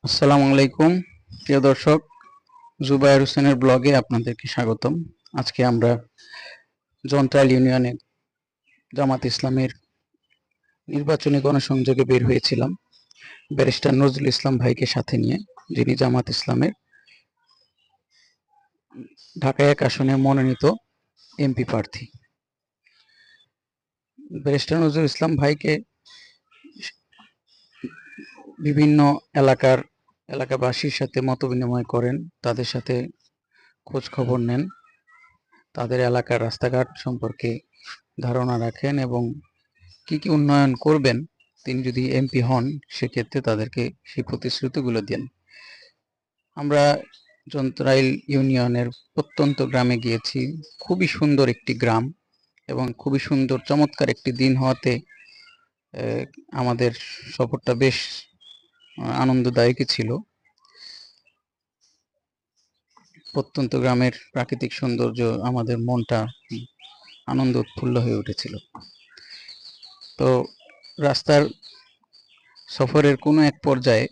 আসসালামু আলাইকুম প্রিয় দর্শক, জুবায়ের হোসেনের ব্লগে আপনাদেরকে স্বাগতম। আজকে আমরা জন্ত্রাইল ইউনিয়নে জামাত ইসলামের নির্বাচনী গণসংযোগে বের হয়েছিলাম ব্যারিস্টার নজরুল ইসলাম ভাইকে সাথে নিয়ে, যিনি জামাত ইসলামের ঢাকা ১ আসনে মনোনীত এমপি প্রার্থী। ব্যারিস্টার নজরুল ইসলাম ভাইকে বিভিন্ন এলাকাবাসীর সাথে মত বিনিময় করেন, তাদের সাথে খোঁজ খবর নেন, তাদের এলাকার রাস্তাঘাট সম্পর্কে ধারণা রাখেন এবং কি কি উন্নয়ন করবেন তিনি যদি এমপি হন সেক্ষেত্রে তাদেরকে সেই প্রতিশ্রুতিগুলো দেন। আমরা জন্ত্রাইল ইউনিয়নের প্রত্যন্ত গ্রামে গিয়েছি। খুবই সুন্দর একটি গ্রাম এবং খুবই সুন্দর চমৎকার একটি দিন হওয়াতে আমাদের সফরটা বেশ আনন্দদায়কই ছিল। প্রত্যন্ত গ্রামের প্রাকৃতিক সৌন্দর্য আমাদের মনটা আনন্দ উৎফুল্ল হয়ে উঠেছিল। তো রাস্তার সফরের কোনো এক পর্যায়ে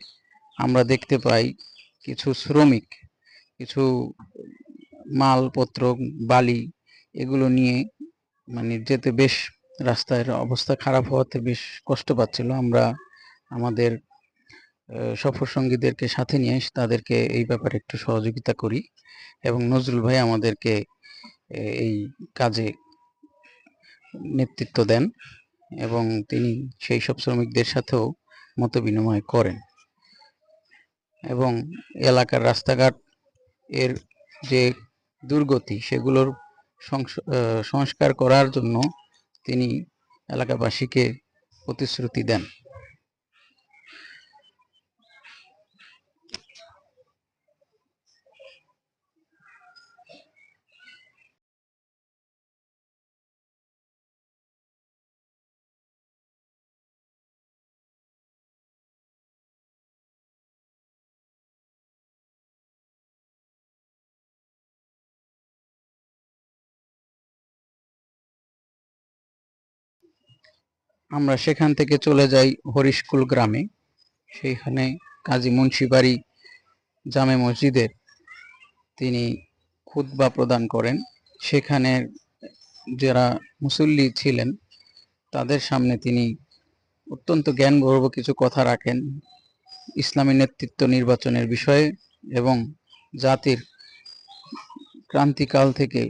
আমরা দেখতে পাই কিছু শ্রমিক কিছু মালপত্র, বালি এগুলো নিয়ে যেতে বেশ রাস্তার অবস্থা খারাপ হওয়াতে বেশ কষ্ট পাচ্ছিল। আমরা আমাদের সফর সঙ্গীদেরকে সাথে নিয়ে তাদেরকে এই ব্যাপারে একটু সহযোগিতা করি এবং নজরুল ভাই আমাদেরকে এই কাজে নেতৃত্ব দেন এবং তিনি সেই সব শ্রমিকদের সাথেও মত বিনিময় করেন এবং এলাকার রাস্তাঘাট এর যে দুর্গতি সেগুলোর সংস্কার করার জন্য তিনি এলাকাবাসীকে প্রতিশ্রুতি দেন। আমরা সেখান থেকে চলে যাই হরিশকুল গ্রামে। সেইখানে কাজী মুন্সিবাড়ি জামে মসজিদে তিনি খুতবা প্রদান করেন। সেখানে যারা মুসল্লি ছিলেন তাদের সামনে তিনি অত্যন্ত জ্ঞানগর্ভ কিছু কথা রাখেন ইসলামী নেতৃত্ব নির্বাচনের বিষয়ে এবং জাতির ক্রান্তিকাল থেকে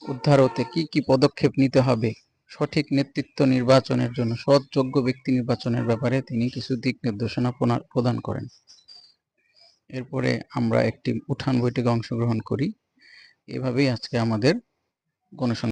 উদ্ধার হতে কি কি পদক্ষেপ নিতে হবে, সঠিক নেতৃত্ব নির্বাচনের জন্য সৎ যোগ্য ব্যক্তি নির্বাচনের ব্যাপারে তিনি কিছু দিক নির্দেশনা প্রদান করেন। এরপরে আমরা একটি উঠান বৈঠকে অংশগ্রহণ করি। এভাবেই আজকে আমাদের গণসংযোগ